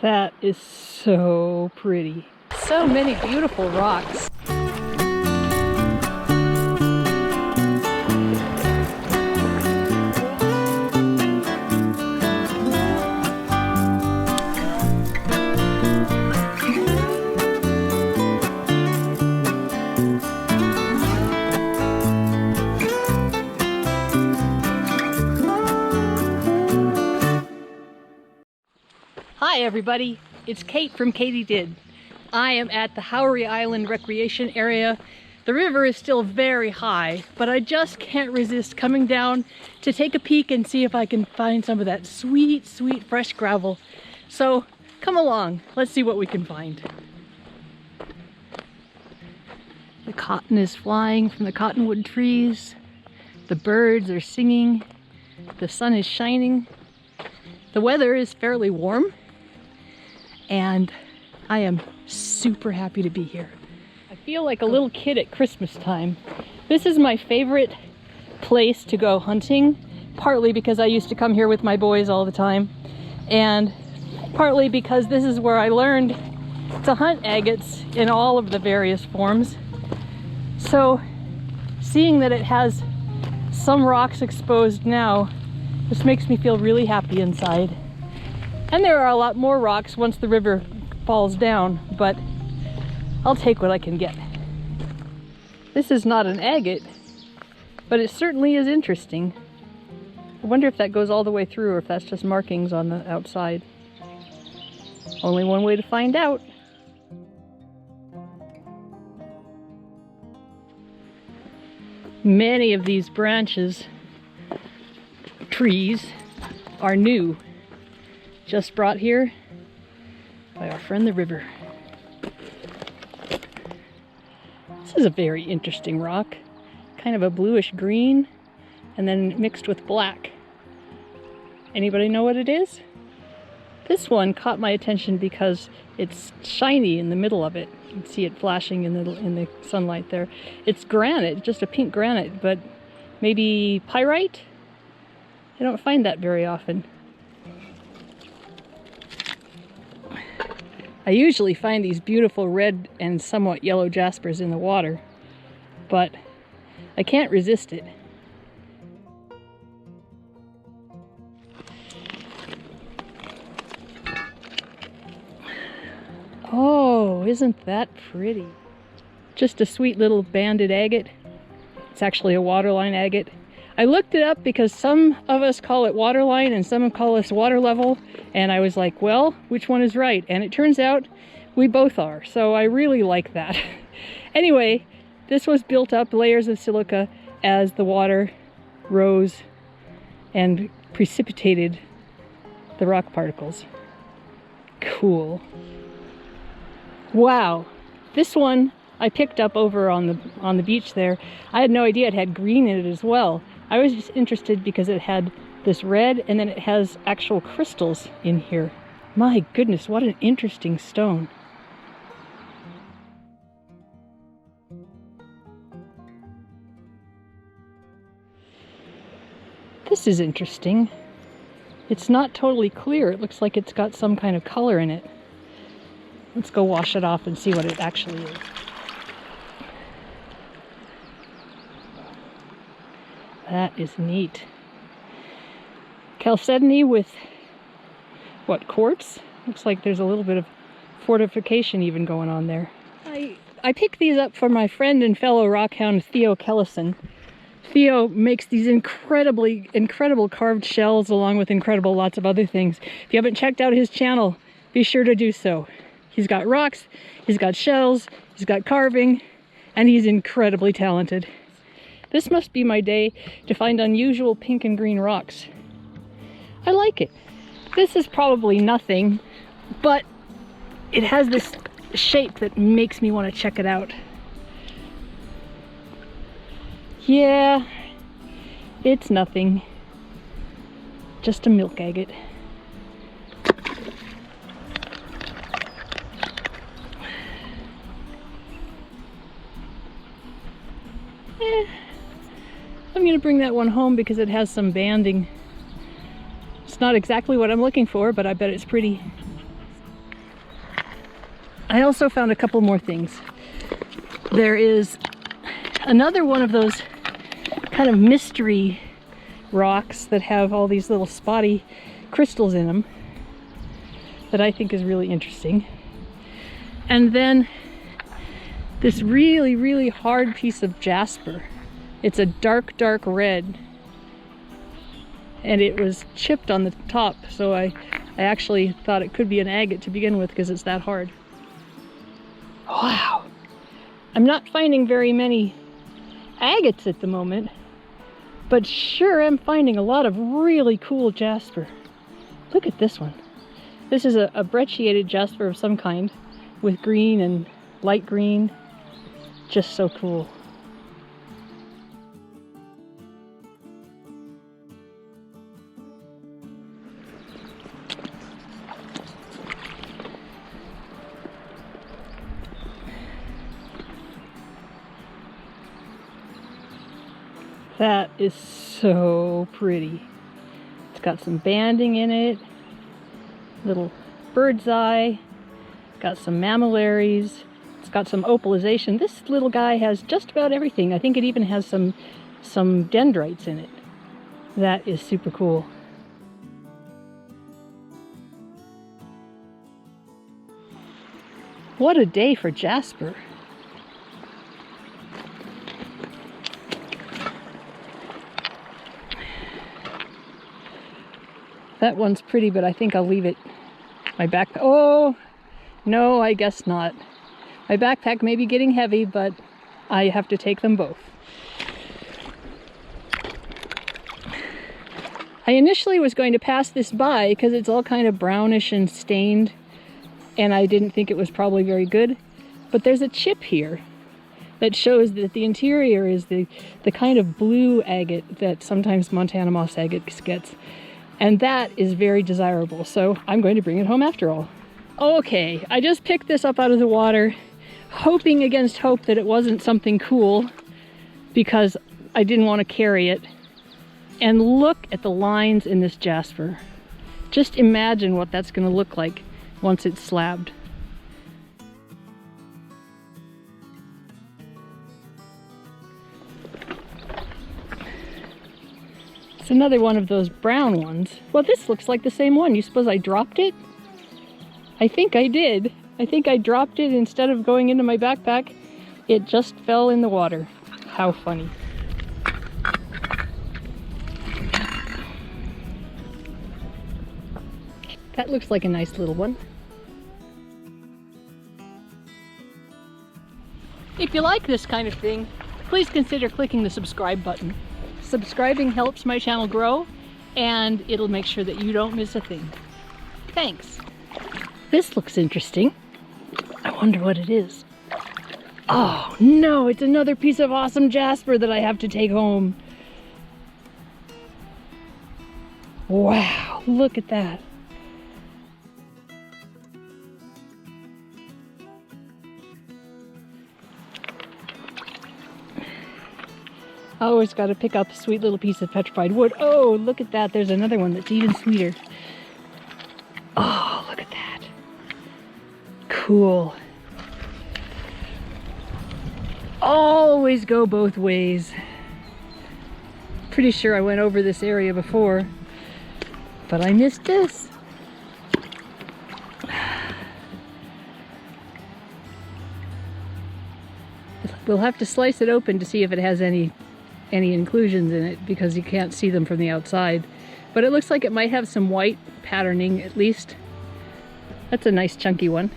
That is so pretty. So many beautiful rocks. Hi everybody, it's Kate from Katie Did. I am at the Howrey Island recreation area. The river is still very high, but I just can't resist coming down to take a peek and see if I can find some of that sweet, sweet fresh gravel. So come along, let's see what we can find. The cotton is flying from the cottonwood trees. The birds are singing. The sun is shining. The weather is fairly warm. And I am super happy to be here. I feel like a little kid at Christmas time. This is my favorite place to go hunting, partly because I used to come here with my boys all the time, and partly because this is where I learned to hunt agates in all of the various forms. So seeing that it has some rocks exposed now just makes me feel really happy inside. And there are a lot more rocks once the river falls down, but I'll take what I can get. This is not an agate, but it certainly is interesting. I wonder if that goes all the way through or if that's just markings on the outside. Only one way to find out. Many of these trees are new. Just brought here by our friend the river. This is a very interesting rock. Kind of a bluish green and then mixed with black. Anybody know what it is? This one caught my attention because it's shiny in the middle of it. You can see it flashing in the sunlight there. It's granite, just a pink granite, but maybe pyrite? I don't find that very often. I usually find these beautiful red and somewhat yellow jaspers in the water, but I can't resist it. Oh, isn't that pretty? Just a sweet little banded agate. It's actually a waterline agate. I looked it up because some of us call it waterline and some call us water level, and I was like, well, which one is right? And it turns out we both are, so I really like that. Anyway, this was built up layers of silica as the water rose and precipitated the rock particles. Cool. Wow, this one I picked up over on the beach there. I had no idea it had green in it as well. I was just interested because it had this red and then it has actual crystals in here. My goodness, what an interesting stone. This is interesting. It's not totally clear. It looks like it's got some kind of color in it. Let's go wash it off and see what it actually is. That is neat. Chalcedony with, what, quartz? Looks like there's a little bit of fortification even going on there. I picked these up for my friend and fellow rockhound Theo Kellison. Theo makes these incredible carved shells along with lots of other things. If you haven't checked out his channel, be sure to do so. He's got rocks, he's got shells, he's got carving, and he's incredibly talented. This must be my day to find unusual pink and green rocks. I like it. This is probably nothing, but it has this shape that makes me want to check it out. Yeah, it's nothing. Just a milk agate. I'm going to bring that one home because it has some banding. It's not exactly what I'm looking for, but I bet it's pretty. I also found a couple more things. There is another one of those kind of mystery rocks that have all these little spotty crystals in them that I think is really interesting. And then this really, really hard piece of jasper. It's a dark, dark red. And it was chipped on the top, so I actually thought it could be an agate to begin with because it's that hard. Wow. I'm not finding very many agates at the moment, but sure am finding a lot of really cool jasper. Look at this one. This is a brecciated jasper of some kind with green and light green. Just so cool. That is so pretty. It's got some banding in it, little bird's eye, got some mammillaries, it's got some opalization. This little guy has just about everything. I think it even has some dendrites in it. That is super cool. What a day for jasper. That one's pretty, but I think I'll leave it. My backpack, oh, no, I guess not. My backpack may be getting heavy, but I have to take them both. I initially was going to pass this by because it's all kind of brownish and stained, and I didn't think it was probably very good. But there's a chip here that shows that the interior is the kind of blue agate that sometimes Montana moss agate gets. And that is very desirable, so I'm going to bring it home after all. Okay, I just picked this up out of the water, hoping against hope that it wasn't something cool, because I didn't want to carry it. And look at the lines in this jasper. Just imagine what that's going to look like once it's slabbed. It's another one of those brown ones. Well, this looks like the same one. You suppose I dropped it? I think I did. I think I dropped it instead of going into my backpack. It just fell in the water. How funny. That looks like a nice little one. If you like this kind of thing, please consider clicking the subscribe button. Subscribing helps my channel grow, and it'll make sure that you don't miss a thing. Thanks. This looks interesting. I wonder what it is. Oh no, it's another piece of awesome jasper that I have to take home. Wow, look at that. I always got to pick up a sweet little piece of petrified wood. Oh, look at that. There's another one that's even sweeter. Oh, look at that. Cool. Always go both ways. Pretty sure I went over this area before, but I missed this. We'll have to slice it open to see if it has any inclusions in it, because you can't see them from the outside. But it looks like it might have some white patterning at least. That's a nice chunky one.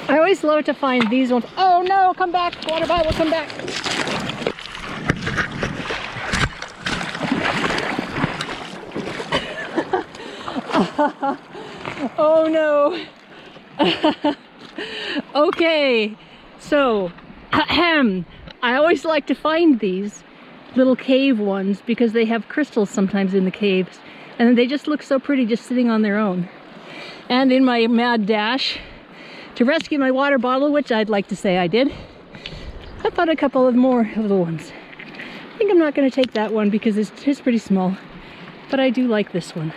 I always love to find these ones. Oh no, come back, water bottle, come back. Oh no. Okay. So, I always like to find these little cave ones because they have crystals sometimes in the caves, and they just look so pretty just sitting on their own. And in my mad dash to rescue my water bottle, which I'd like to say I did, I found a couple of more little ones. I think I'm not going to take that one because it's pretty small, but I do like this one.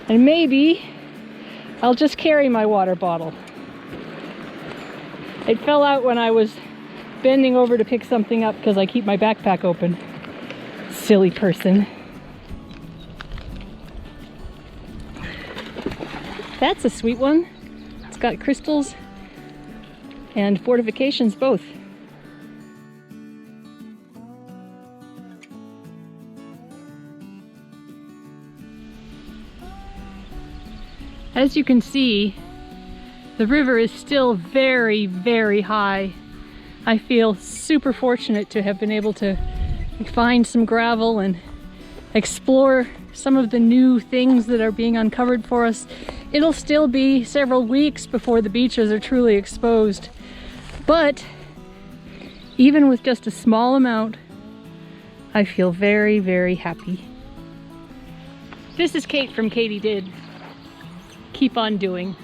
And maybe I'll just carry my water bottle. It fell out when I was bending over to pick something up because I keep my backpack open. Silly person. That's a sweet one. It's got crystals and fortifications both. As you can see, the river is still very, very high. I feel super fortunate to have been able to find some gravel and explore some of the new things that are being uncovered for us. It'll still be several weeks before the beaches are truly exposed, but even with just a small amount, I feel very, very happy. This is Kate from Katie Did. Keep on doing.